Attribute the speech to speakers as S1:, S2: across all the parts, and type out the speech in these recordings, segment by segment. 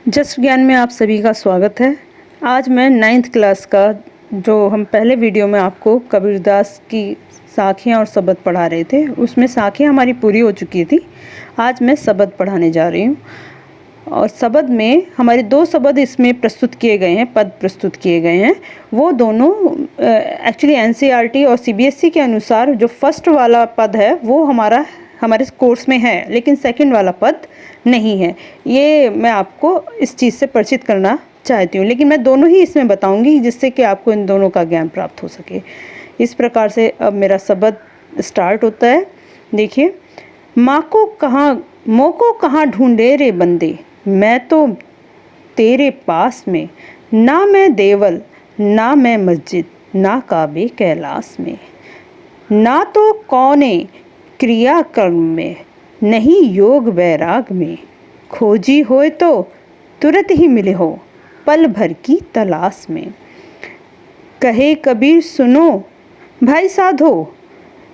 S1: Just ज्ञान में आप सभी का स्वागत है। आज मैं 9th क्लास का जो हम पहले वीडियो में आपको कबीरदास की साखियाँ और शब्द पढ़ा रहे थे, उसमें साखियाँ हमारी पूरी हो चुकी थी। आज मैं शब्द पढ़ाने जा रही हूँ और शब्द में हमारे 2 शब्द इसमें प्रस्तुत किए गए हैं, पद प्रस्तुत किए गए हैं। वो दोनों एक्चुअली एनसीईआरटी और सीबीएसई के अनुसार जो फर्स्ट वाला पद है वो हमारे कोर्स में है, लेकिन सेकंड वाला पद नहीं है। ये मैं आपको इस चीज़ से परिचित करना चाहती हूँ, लेकिन मैं दोनों ही इसमें बताऊंगी जिससे कि आपको इन दोनों का ज्ञान प्राप्त हो सके। इस प्रकार से अब मेरा शब्द स्टार्ट होता है। देखिए, माँ को कहाँ ढूंढे रे बंदे, मैं तो तेरे पास में, ना मैं देवल ना मैं मस्जिद, ना काबे कैलाश में, ना तो कौने क्रिया कर्म में, नहीं योग वैराग में, खोजी होए तो तुरंत ही मिले हो पल भर की तलाश में। कहे कबीर सुनो भाई साधो,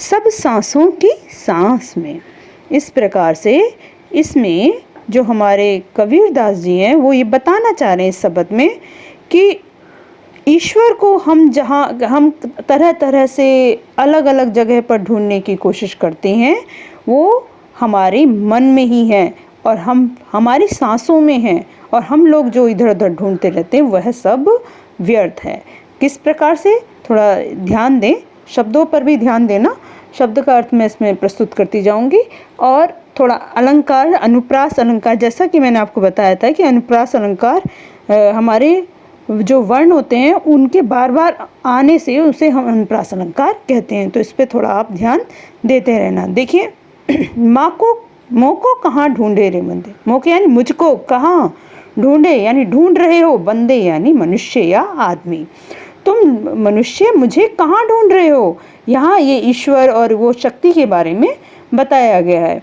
S1: सब सांसों की सांस में। इस प्रकार से इसमें जो हमारे कबीरदास जी हैं वो ये बताना चाह रहे हैं इस शब्द में कि ईश्वर को हम तरह तरह से अलग अलग जगह पर ढूंढने की कोशिश करते हैं, वो हमारे मन में ही है और हमारी सांसों में है, और हम लोग जो इधर उधर ढूंढते रहते हैं वह सब व्यर्थ है। किस प्रकार से, थोड़ा ध्यान दें, शब्दों पर भी ध्यान देना। शब्द का अर्थ मैं इसमें प्रस्तुत करती जाऊंगी और थोड़ा अलंकार, अनुप्रास अलंकार, जैसा कि मैंने आपको बताया था कि अनुप्रास अलंकार हमारे जो वर्ण होते हैं उनके बार बार आने से उसे हम अनुप्रास अलंकार कहते हैं। तो इस पे थोड़ा आप ध्यान देते रहना। देखिए, मों को कहाँ ढूंढे रे बंदे, मों यानी मुझको, कहाँ ढूंढे यानी ढूंढ रहे हो, बंदे यानी मनुष्य या आदमी। तुम मनुष्य मुझे कहाँ ढूंढ रहे हो। यहाँ ये ईश्वर और वो शक्ति के बारे में बताया गया है।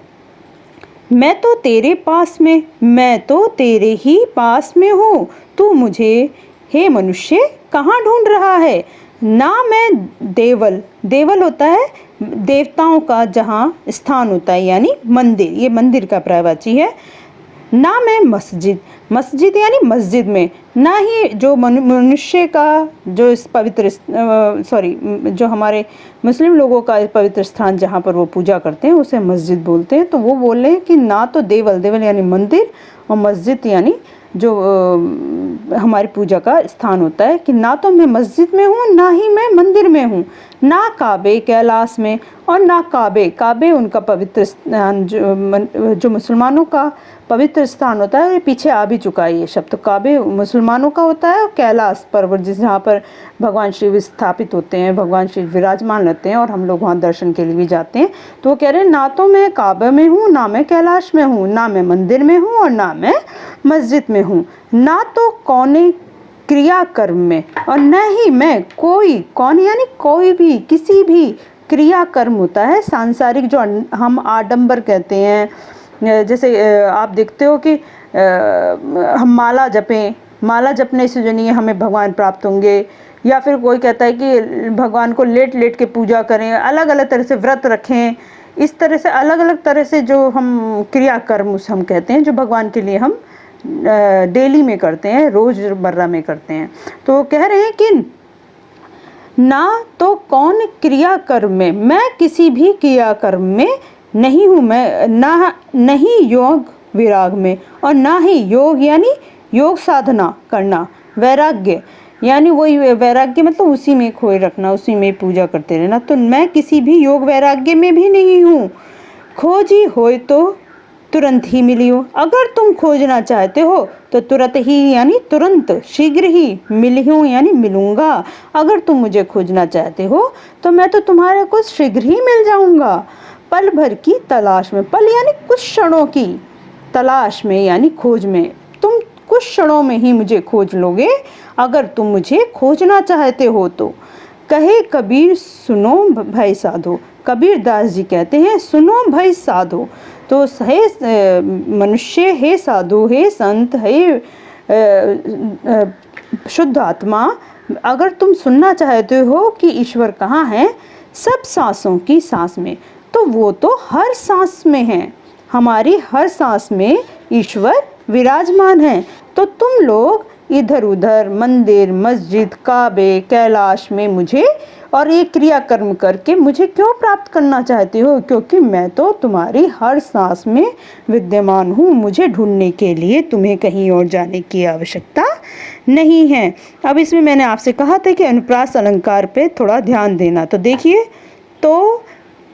S1: मैं तो तेरे पास में, मैं तो तेरे ही पास में हूँ, तू मुझे हे मनुष्य कहाँ ढूंढ रहा है। ना मैं देवल, देवल होता है देवताओं का जहाँ स्थान होता है यानी मंदिर, ये मंदिर का पर्यायवाची है। ना मैं मस्जिद, मस्जिद यानी मस्जिद में, ना ही जो मनुष्य का जो इस पवित्र जो हमारे मुस्लिम लोगों का पवित्र स्थान जहाँ पर वो पूजा करते हैं उसे मस्जिद बोलते हैं। तो वो बोल रहे हैं कि ना तो देवल, देवल यानी मंदिर, और मस्जिद यानी जो हमारी पूजा का स्थान होता है, कि ना तो मैं मस्जिद में हूँ ना ही मैं मंदिर में हूँ, ना काबे कैलाश में, और ना काबे, काबे उनका पवित्र स्थान जो मुसलमानों का पवित्र स्थान होता है। ये पीछे आ भी चुका है ये शब्द। तो काबे मुसलमानों का होता है और कैलाश पर्वत जहाँ पर भगवान शिव स्थापित होते हैं, भगवान शिव विराजमान रहते हैं और हम लोग वहाँ दर्शन के लिए भी जाते हैं। तो वो कह रहे हैं ना तो मैं काबे में हूँ, ना मैं कैलाश में हूँ, ना मैं मंदिर में हूँ और ना मैं मस्जिद में हूँ, ना तो कौने क्रिया कर्म में, और न ही मैं कोई, कौन यानी कोई भी, किसी भी क्रिया कर्म होता है सांसारिक जो हम आडंबर कहते हैं। जैसे आप देखते हो कि हम माला जपें, माला जपने से जो नहीं हमें भगवान प्राप्त होंगे, या फिर कोई कहता है कि भगवान को लेट लेट के पूजा करें, अलग अलग तरह से व्रत रखें। इस तरह से अलग अलग तरह से जो हम क्रिया कर्म उसे हम कहते हैं, जो भगवान के लिए हम डेली में करते हैं, रोजमर्रा में करते हैं। तो कह रहे हैं कि ना तो कौन क्रिया कर्म में, मैं किसी भी क्रिया कर्म में नहीं हूँ, मैं ना नहीं योग विराग में, और ना ही योग यानी योग साधना करना, वैराग्य यानी वही वैराग्य मतलब उसी में खोए रखना, उसी में पूजा करते रहना। तो मैं किसी भी योग वैराग्य में भी नहीं हूँ। खोजी होए तो तुरंत ही मिली हो, अगर तुम खोजना चाहते हो तो तुरंत ही यानी तुरंत, शीघ्र ही मिली हूँ यानी मिलूंगा। अगर तुम मुझे खोजना चाहते हो तो मैं तो तुम्हारे को शीघ्र ही मिल जाऊंगा। पल भर की तलाश में, पल यानी कुछ क्षणों की, तलाश में यानी खोज में, तुम कुछ क्षणों में ही मुझे खोज लोगे अगर तुम मुझे खोजना चाहते हो तो। कहे कबीर सुनो भाई साधो, कबीरदास जी कहते हैं सुनो भाई साधो। तो हे मनुष्य, हे साधु, हे संत, हे शुद्ध आत्मा, अगर तुम सुनना चाहते हो कि ईश्वर कहाँ है सब सांसों की सांस में, तो वो तो हर सांस में है, हमारी हर सांस में ईश्वर विराजमान है। तो तुम लोग इधर उधर मंदिर, मस्जिद, काबे, कैलाश में मुझे और ये क्रिया कर्म करके मुझे क्यों प्राप्त करना चाहते हो? क्योंकि मैं तो तुम्हारी हर सांस में विद्यमान हूँ। मुझे ढूंढने के लिए तुम्हें कहीं और जाने की आवश्यकता नहीं है। अब इसमें मैंने आपसे कहा था कि अनुप्रास अलंकार पे थोड़ा ध्यान देना। तो देखिए, तो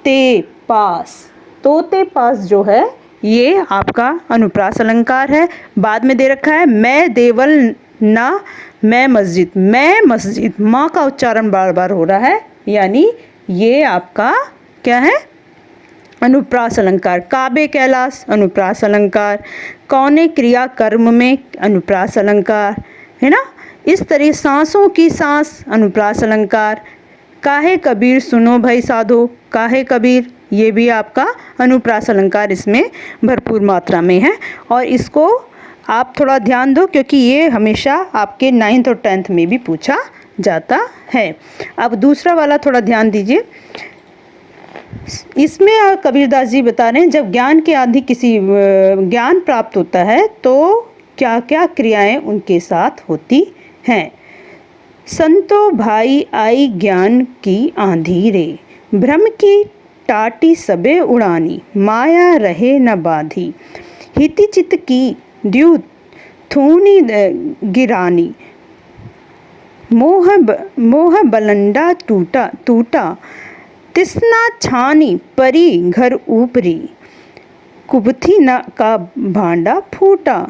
S1: ते पास, तो ते पास जो है ये आपका अनुप्रास अलंकार है। बाद में दे रखा है मैं देवल ना मैं मस्जिद, मैं मस्जिद, माँ का उच्चारण बार बार हो रहा है, यानी ये आपका क्या है? अनुप्रास अलंकार। काबे कैलाश अनुप्रास अलंकार, कौने क्रिया कर्म में अनुप्रास अलंकार, है ना। इस तरह सांसों की सांस अनुप्रास अलंकार। काहे कबीर सुनो भाई साधो, काहे कबीर, ये भी आपका अनुप्रास अलंकार इसमें भरपूर मात्रा में है। और इसको आप थोड़ा ध्यान दो क्योंकि ये हमेशा आपके 9th और 10th में भी पूछा जाता है। अब दूसरा वाला थोड़ा ध्यान दीजिए। इसमें कबीरदास जी बता रहे हैं जब ज्ञान के आदि किसी ज्ञान प्राप्त होता है तो क्या क्या क्रियाएं उनके साथ होती हैं। संतो भाई आई ज्ञान की आंधी रे, भ्रम की टाटी सबे उड़ानी, माया रहे न बाधी, हिति चित की द्यू थूनी गिरानी, मोह बलंडा टूटा टूटा, तिस्ना छानी परी घर ऊपरी, कुबथी न का भांडा फूटा,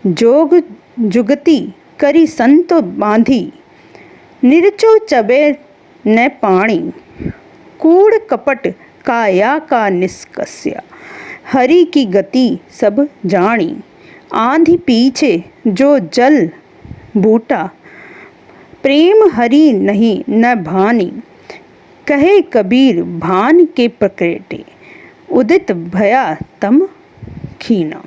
S1: जोग जुगती करी संतो बांधी, निरचो चबे न पाणी, कूड़ कपट काया का निष्कस्या, हरि की गति सब जानी, आंधी पीछे जो जल बूटा, प्रेम हरि नहीं न भानी, कहे कबीर भान के प्रकटे, उदित भया तम खीना।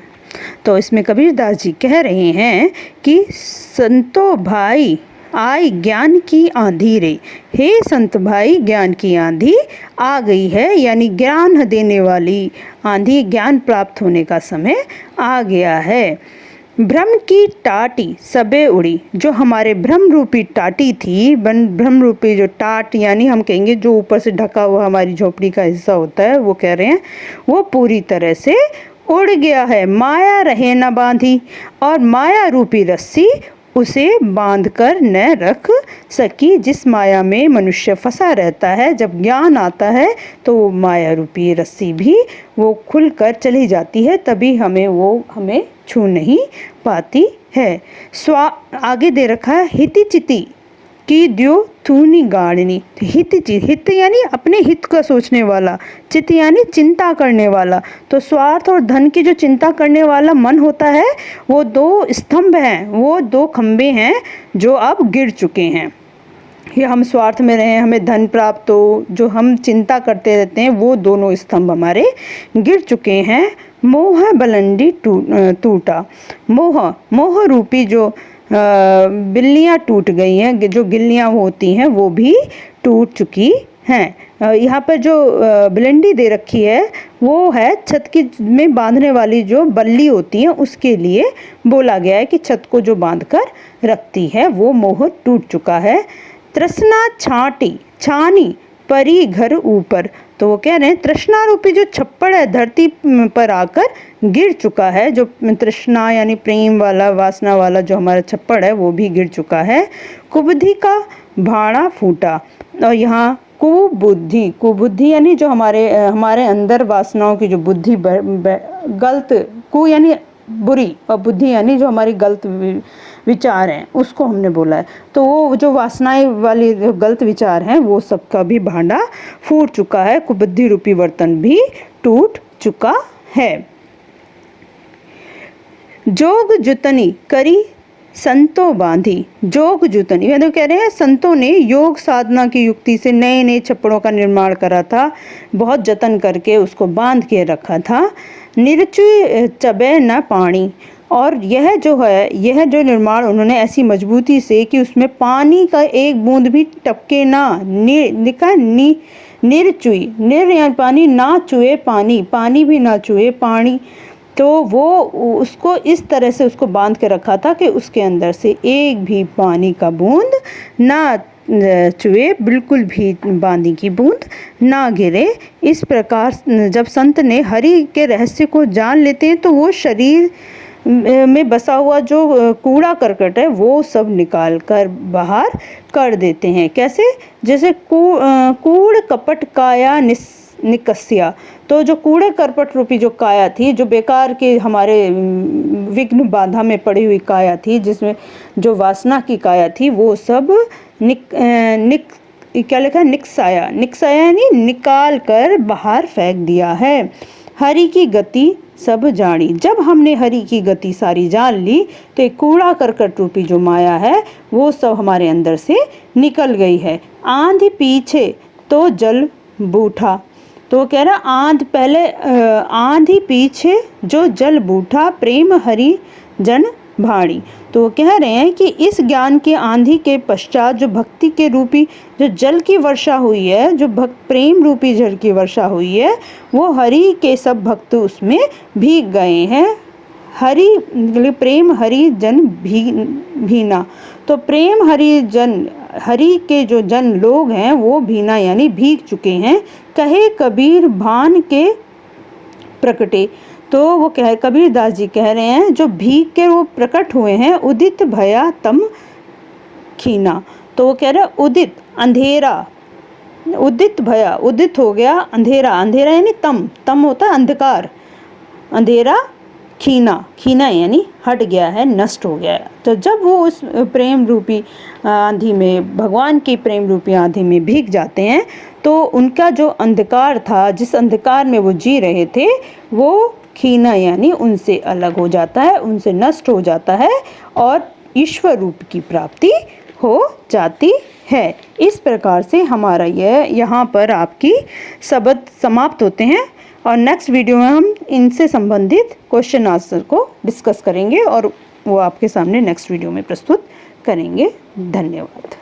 S1: तो इसमें कबीरदास जी कह रहे हैं कि संतो भाई आई ज्ञान की आंधी रे, हे संत भाई ज्ञान की आंधी आ गई है, यानी ज्ञान देने वाली आंधी, ज्ञान प्राप्त होने का समय आ गया है। भ्रम की टाटी सबे उड़ी, जो हमारे भ्रम रूपी टाटी थी, भ्रम रूपी जो टाट यानी हम कहेंगे जो ऊपर से ढका हुआ हमारी झोपड़ी का हिस्सा होता है, वो कह रहे हैं वो पूरी तरह से उड़ गया है। माया रहे न बांधी, और माया रूपी रस्सी उसे बांध कर न रख सकी। जिस माया में मनुष्य फंसा रहता है, जब ज्ञान आता है तो वो माया रूपी रस्सी भी वो खुल कर चली जाती है, तभी हमें छू नहीं पाती है। आगे दे रखा है हिति चिति की द्यो थूनी गाड़नी। हित यानी अपने हित का सोचने वाला, चित यानी चिंता करने वाला। तो स्वार्थ और धन की जो चिंता करने वाला मन होता है, वो दो स्तंभ हैं, वो दो खंबे हैं जो अब गिर चुके हैं। ये हम स्वार्थ में रहे, हमें धन प्राप्त हो, जो हम चिंता करते रहते हैं, वो दोनों स्तंभ हमारे गिर चुके हैं। मोह बलंडी टूटा, मोह रूपी जो बिल्लियाँ टूट गई हैं, जो गिल्लियाँ होती हैं वो भी टूट चुकी हैं। यहाँ पर जो बिलंडी दे रखी है वो है छत की में बांधने वाली जो बल्ली होती है, उसके लिए बोला गया है कि छत को जो बांध कर रखती है वो मोह टूट चुका है। तृष्णा छाटी छानी परी घर ऊपर, तो वो कह रहे हैं तृष्णा रूपी जो छप्पड़ है धरती पर आकर गिर चुका है। जो तृष्णा यानी प्रेम वाला, वासना वाला जो हमारा छप्पड़ है वो भी गिर चुका है। कुबुद्धि का भाड़ा फूटा, और यहाँ कुबुद्धि यानी जो हमारे अंदर वासनाओं की जो बुद्धि गलत, कु यानी बुरी और बुद्धि यानी जो हमारी गलत विचार हैं, उसको हमने बोला है। तो वो जो वासनाएं वाली जो गलत विचार हैं वो सबका भी भांडा फूट चुका है, कुबुद्धि रूपी बर्तन भी टूट चुका है। जोग जुतनी करी संतो बांधी, जोग जुतनी यानी कह रहे हैं संतों ने योग साधना की युक्ति से नए नए छप्पड़ों का निर्माण करा था, बहुत जतन करके उसको बांध के रखा था। निरचुई चबे न पानी, और यह जो निर्माण उन्होंने ऐसी मजबूती से कि उसमें पानी का एक बूंद भी टपके ना, निरचुई, निर यानी पानी, ना चुए पानी, पानी भी ना चुए, पानी तो वो उसको इस तरह से उसको बांध के रखा था कि उसके अंदर से एक भी पानी का बूंद ना चुए, बिल्कुल भी पानी की बूंद ना गिरे। इस प्रकार जब संत ने हरि के रहस्य को जान लेते हैं तो वो शरीर में बसा हुआ जो कूड़ा करकट है वो सब निकाल कर बाहर कर देते हैं। कैसे? जैसे कूड़ कपट काया निकस्या। तो जो कूड़े करपट रूपी जो काया थी, जो बेकार के हमारे विघ्न बाधा में पड़ी हुई काया थी, जिसमें जो वासना की काया थी, वो सब क्या लिखा है? निकसाया। निकसाया यानी निकाल कर बाहर फेंक दिया है। हरि की गति सब जानी। जब हमने हरि की गति सारी जान ली तो एक कूड़ा करकट रूपी जो माया है वो सब हमारे अंदर से निकल गई है। आंधी पीछे तो जल बूठा। तो कह रहा आंधी पीछे जो जल बूठा, प्रेम हरि जन भाड़ी। तो वो कह रहे हैं कि इस ज्ञान के आंधी के पश्चात जो भक्ति के रूपी जो जल की वर्षा हुई है, जो प्रेम रूपी जल की वर्षा हुई है, वो हरि के सब भक्त उसमें भीग गए हैं। प्रेम हरि जन भीना। तो प्रेम हरि जन, हरि के जो जन लोग हैं वो भीना यानी भीग चुके हैं। कहे कबीर भान के प्रकटे। तो वो कबीर दास जी कह रहे हैं जो भीग के वो प्रकट हुए हैं, उदित भया तम खीना। तो वो कह रहे उदित अंधेरा, उदित भया उदित हो गया, अंधेरा, अंधेरा यानी तम होता है अंधकार, अंधेरा खीना, खीना यानी हट गया है, नष्ट हो गया है। तो जब वो उस प्रेम रूपी आंधी में, भगवान की प्रेम रूपी आंधी में भीग जाते हैं तो उनका जो अंधकार था, जिस अंधकार में वो जी रहे थे, वो खीना यानी उनसे अलग हो जाता है, उनसे नष्ट हो जाता है और ईश्वर रूप की प्राप्ति हो जाती है। इस प्रकार से हमारा यहाँ पर आपकी शब्द समाप्त होते हैं और नेक्स्ट वीडियो में हम इनसे संबंधित क्वेश्चन आंसर को डिस्कस करेंगे और वो आपके सामने नेक्स्ट वीडियो में प्रस्तुत करेंगे। धन्यवाद।